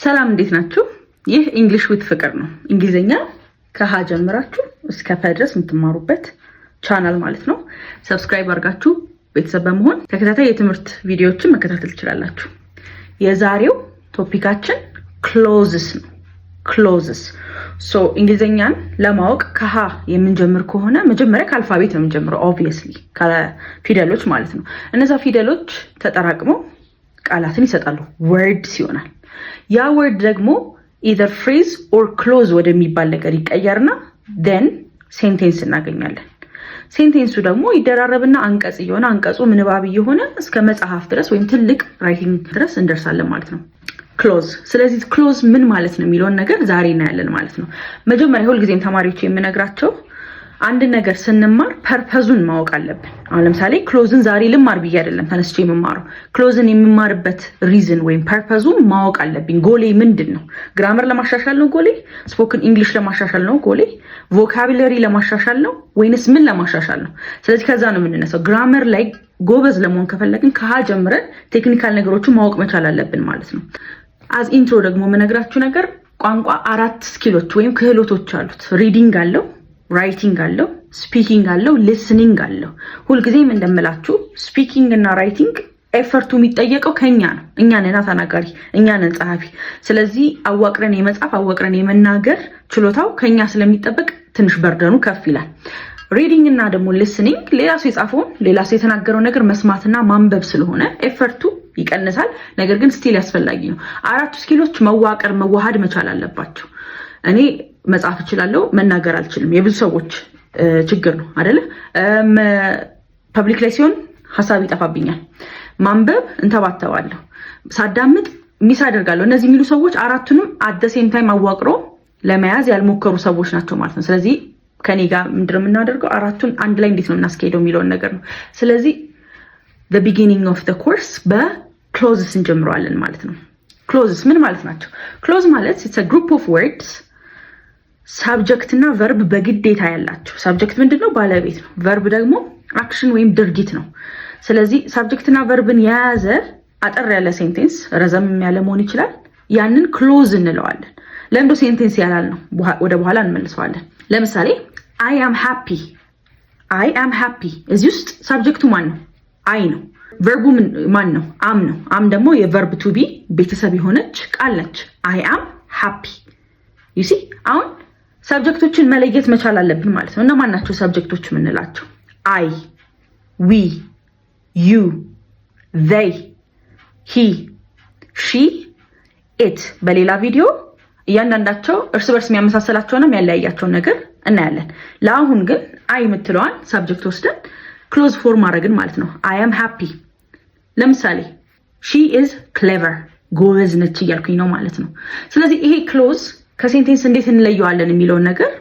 ሰላም እንዴት ናችሁ? ይህ እንግሊሽ ዊት ፍቅር ነው። እንግሊዘኛ ከሀ ጀምራችሁ እስከ ፐ ድረስ የምትማሩበት ቻናል ማለት ነው። ሰብስክራይብ አድርጋችሁ ቤተሰብ በመሆን ተከታታይ የትምህርት ቪዲዮዎችን መከታተል ትችላላችሁ። የዛሬው ቶፒካችን ክሎዝስ ነው። ክሎዝስ እንግሊዘኛን ለማወቅ ከሀ የምንጀምር ከሆነ መጀመሪያ ከአልፋቤት ነው የምንጀምረው። ኦብቪየስሊ ከፊደሎች ማለት ነው። እነዛ ፊደሎች ተጠራቅመው ቃላትን ይሰጣሉ። ወርድስ ይሆናል። ያ ወርድ ደግሞ either phrase or clause ወደሚባል ነገር ይቀየርና then ሴንቴንስ እናገኛለን። ሴንቴንሱ ደግሞ ይደራረብና አንቀጽ እየሆነ አንቀጹ ምንባብ እየሆነ እስከ መጽሐፍ ድረስ ወይም ትልቅ ራይቲንግ ድረስ እንደርሳለን ማለት ነው። ክሎዝ። ስለዚህ ክሎዝ ምን ማለት ነው የሚለውን ነገር ዛሬ እናያለን ማለት ነው። መጀመሪያ ሁልጊዜም ተማሪዎች የምነግራቸው አንድ ነገር ስንማር ፐርፐዙን ማወቅ አለብን። አሁን ለምሳሌ ክሎዝን ዛሬ ልማር ብዬ አይደለም ተነስቼ የምማረው። ክሎዝን የምማርበት ሪዝን ወይም ፐርፐዙን ማወቅ አለብኝ። ጎሌ ምንድን ነው? ግራመር ለማሻሻል ነው ጎሌ? ስፖክን ኢንግሊሽ ለማሻሻል ነው ጎሌ? ቮካቡለሪ ለማሻሻል ነው ወይንስ ምን ለማሻሻል ነው? ስለዚህ ከዛ ነው የምንነሳው። ግራመር ላይ ጎበዝ ለመሆን ከፈለግን ከሀ ጀምረን ቴክኒካል ነገሮችን ማወቅ መቻል አለብን ማለት ነው። አዝ ኢንትሮ ደግሞ የምነግራችሁ ነገር ቋንቋ 4 ስኪሎች ወይም ክህሎቶች አሉት። ሪዲንግ አለው፣ ራይቲንግ አለው፣ ስፒኪንግ አለው፣ ሊስኒንግ አለው። ሁልጊዜም እንደምላችሁ ስፒኪንግ እና ራይቲንግ ኤፈርቱ የሚጠየቀው ከኛ ነው። እኛ ነን ተናጋሪ፣ እኛ ነን ጸሐፊ። ስለዚህ አዋቅረን የመጻፍ አዋቅረን የመናገር ችሎታው ከኛ ስለሚጠበቅ ትንሽ በርደኑ ከፍ ይላል። ሪዲንግ እና ደግሞ ሊስኒንግ ሌላ ሰው የጻፈውን ሌላ ሰው የተናገረው ነገር መስማትና ማንበብ ስለሆነ ኤፈርቱ ይቀንሳል። ነገር ግን ስቲል ያስፈላጊ ነው። 4 ስኪሎች መዋቀር መዋሃድ መቻል አለባቸው። እኔ መጻፍ እችላለሁ፣ መናገር አልችልም። የብዙ ሰዎች ችግር ነው አይደለ? ፐብሊክ ላይ ሲሆን ሀሳብ ይጠፋብኛል። ማንበብ እንተባተባለሁ፣ ሳዳምጥ ሚስ አደርጋለሁ። እነዚህ የሚሉ ሰዎች 4ቱንም አት ዘ ሴም ታይም አዋቅሮ ለመያዝ ያልሞከሩ ሰዎች ናቸው ማለት ነው። ስለዚህ ከኔ ጋር ምንድነው የምናደርገው? 4ቱን አንድ ላይ እንዴት ነው የምናስኬደው የሚለውን ነገር ነው። ስለዚህ the beginning of the course በክሎዝስ እንጀምረዋለን ማለት ነው። ክሎዝስ ምን ማለት ናቸው? ክሎዝ ማለት it's a group of words ሳብጀክት እና ቨርብ በግዴታ ያላቸው። ሳብጀክት ምንድነው? ባለቤት ነው። ቨርብ ደግሞ አክሽን ወይም ድርጊት ነው። ስለዚህ ሳብጀክት እና ቨርብን የያዘ አጠር ያለ ሴንቴንስ ረዘም ያለ መሆን ይችላል። ያንን ክሎዝ እንለዋለን። ለምዶ ሴንቴንስ ያላል ነው ወደ በኋላ እንመልሰዋለን። ለምሳሌ I am happy። I am happy እዚህ ውስጥ ሳብጀክቱ ማን ነው? አይ ነው። ቨርቡ ማን ነው? አም ነው። አም ደግሞ የቨርብ ቱ ቢ ቤተሰብ የሆነች ቃል ነች። I am happy you see አሁን ሰብጀክቶችን መለየት መቻል አለብን ማለት ነው። እና ማን ናቸው ሰብጀክቶች የምንላቸው? አይ፣ ዊ፣ ዩ፣ they፣ he፣ she፣ it። በሌላ ቪዲዮ እያንዳንዳቸው እርስ በርስ የሚያመሳሰላቸውና የሚያለያያቸውን ነገር እናያለን። ለአሁን ግን አይ የምትለዋን ሳብጀክት ወስደን ክሎዝ ፎርም ማድረግን ማለት ነው። አይ አም ሃፒ። ለምሳሌ she is clever ጎበዝ ነች እያልኩኝ ነው ማለት ነው። ስለዚህ ይሄ ክሎዝ ከሴንቴንስ እንዴት እንለየዋለን የሚለውን ነገር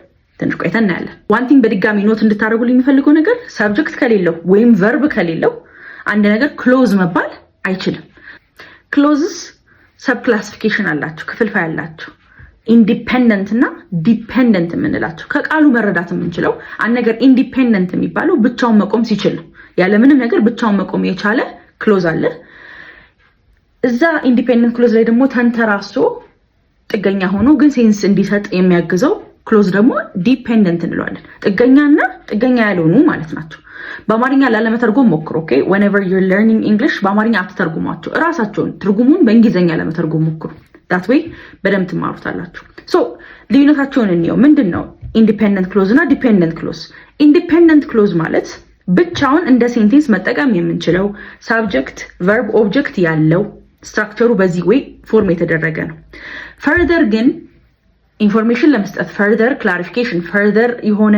ትንሽ ቆይተን እናያለን። ዋን ቲንግ በድጋሚ ኖት እንድታደርጉልኝ የሚፈልገው ነገር ሳብጀክት ከሌለው ወይም ቨርብ ከሌለው አንድ ነገር ክሎዝ መባል አይችልም። ክሎዝስ ሰብ ክላሲፊኬሽን አላቸው፣ ክፍልፋይ አላቸው። ኢንዲፔንደንት እና ዲፔንደንት የምንላቸው። ከቃሉ መረዳት የምንችለው አንድ ነገር ኢንዲፔንደንት የሚባለው ብቻውን መቆም ሲችል ነው። ያለምንም ነገር ብቻውን መቆም የቻለ ክሎዝ አለ። እዛ ኢንዲፔንደንት ክሎዝ ላይ ደግሞ ተንተራሶ ጥገኛ ሆኖ ግን ሴንስ እንዲሰጥ የሚያግዘው ክሎዝ ደግሞ ዲፔንደንት እንለዋለን። ጥገኛና ጥገኛ ያልሆኑ ማለት ናቸው። በአማርኛ ላለመተርጎም ሞክሩ። ኦኬ whenever you're learning English በአማርኛ አትተርጉሟቸው። እራሳቸውን ትርጉሙን በእንግሊዘኛ ለመተርጎም ሞክሩ። that way በደንብ ትማሩታላችሁ። ልዩነታቸውን እንየው። ምንድነው ኢንዲፔንደንት ክሎዝ እና ዲፔንደንት ክሎዝ? ኢንዲፔንደንት ክሎዝ ማለት ብቻውን እንደ ሴንቴንስ መጠቀም የምንችለው ሳብጀክት፣ ቨርብ፣ ኦብጀክት ያለው ስትራክቸሩ በዚህ ወይ ፎርም የተደረገ ነው። ፈርደር ግን ኢንፎርሜሽን ለመስጠት ፈርደር ክላሪፊኬሽን ፈርደር የሆነ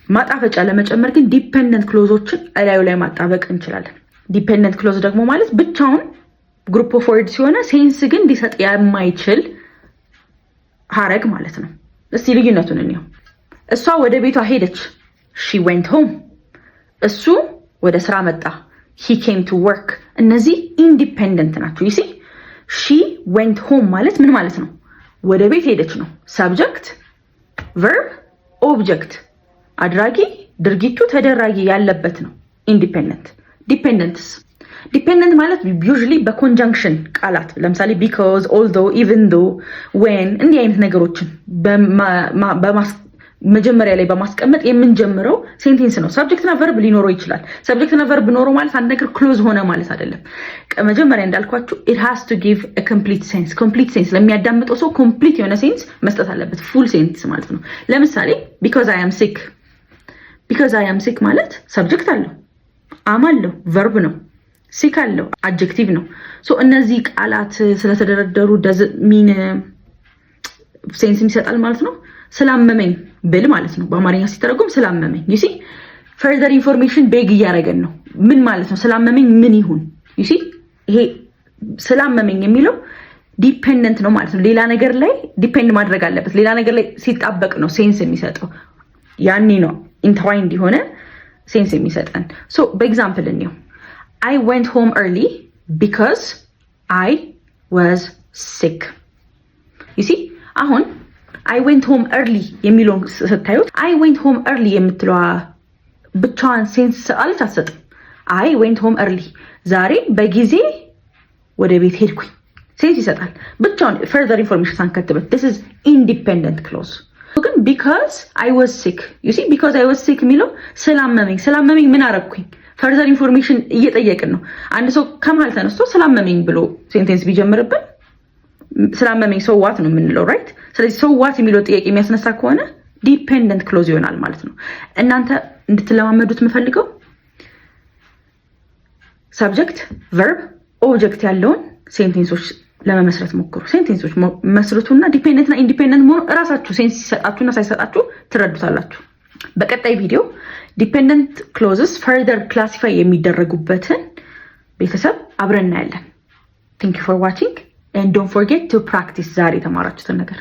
ማጣፈጫ ለመጨመር ግን ዲፔንደንት ክሎዞችን እላዩ ላይ ማጣበቅ እንችላለን። ዲፔንደንት ክሎዝ ደግሞ ማለት ብቻውን ግሩፕ ኦፍ ወርድ ሲሆነ ሴንስ ግን ሊሰጥ የማይችል ሀረግ ማለት ነው። እስቲ ልዩነቱን እንየው። እሷ ወደ ቤቷ ሄደች she went home። እሱ ወደ ስራ መጣ he came to work። እነዚህ ኢንዲፔንደንት ናቸው። you see she went home ማለት ምን ማለት ነው? ወደ ቤት ሄደች ነው። ሳብጀክት፣ ቨርብ፣ ኦብጀክት፣ አድራጊ፣ ድርጊቱ ተደራጊ ያለበት ነው ኢንዲፔንደንት። ዲፔንደንት ማለት ዩዥሊ በኮንጃንክሽን ቃላት ለምሳሌ ቢኮዝ፣ ኦልዶ፣ ኢቭን ዶ፣ ዌን እንዲህ አይነት ነገሮችን መጀመሪያ ላይ በማስቀመጥ የምንጀምረው ሴንቴንስ ነው። ሰብጀክትና ቨርብ ሊኖረው ይችላል። ሰብጀክትና ቨርብ ኖሮ ማለት አንድ ነገር ክሎዝ ሆነ ማለት አይደለም። መጀመሪያ እንዳልኳችሁ it has to give a complete sense። ኮምፕሊት ሴንስ ለሚያዳምጠው ሰው ኮምፕሊት የሆነ ሴንስ መስጠት አለበት። ፉል ሴንስ ማለት ነው። ለምሳሌ because I am sick ማለት ሰብጀክት አለው፣ አም አለው፣ ቨርብ ነው። ሲክ አለው፣ አድጀክቲቭ ነው። ሶ እነዚህ ቃላት ስለተደረደሩ does it mean ሴንስ ይሰጣል ማለት ነው። ስላመመኝ ብል ማለት ነው። በአማርኛ ሲተረጎም ስላመመኝ you see further information ቤግ እያደረገን ነው። ምን ማለት ነው? ስላመመኝ ምን ይሁን you see ይሄ ስላመመኝ የሚለው ዲፔንደንት ነው ማለት ነው። ሌላ ነገር ላይ ዲፔንድ ማድረግ አለበት። ሌላ ነገር ላይ ሲጣበቅ ነው ሴንስ የሚሰጠው። ያኔ ነው ኢንተዋይንድ የሆነ ሴንስ የሚሰጠን። ሶ በኤግዛምፕል እንየው። I went home early because I was sick you see አሁን I went home early የሚለውን ስታዩት I went home early የምትለዋ ብቻዋን ሴንስ አልታሰጥም። I went home early ዛሬ በጊዜ ወደ ቤት ሄድኩኝ ሴንስ ይሰጣል። ብቻውን further information ሳንከትበት this is independent clause። ግን because I was sick you see because I was sick የሚለው ስላመመኝ ምን አረግኩኝ further information እየጠየቅን ነው። አንድ ሰው ከመሀል ተነስቶ ስላመመኝ ብሎ ሴንቴንስ ቢጀምርብን ስላመመኝ ሰው ዋት ነው የምንለው ራይት። ስለዚህ ሰው ዋት የሚለው ጥያቄ የሚያስነሳ ከሆነ ዲፔንደንት ክሎዝ ይሆናል ማለት ነው። እናንተ እንድትለማመዱት የምፈልገው ሰብጀክት፣ ቨርብ፣ ኦብጀክት ያለውን ሴንቴንሶች ለመመስረት ሞክሩ። ሴንቴንሶች መስርቱና ዲፔንደንትና ኢንዲፔንደንት መሆኑ እራሳችሁ ሴንስ ሲሰጣችሁና ሳይሰጣችሁ ትረዱታላችሁ። በቀጣይ ቪዲዮ ዲፔንደንት ክሎዝስ ፈርደር ክላሲፋይ የሚደረጉበትን ቤተሰብ አብረን እናያለን። ቴንክ ዩ ፎር ዋቺንግ and don't forget to practice ዛሬ የተማራችሁትን ነገር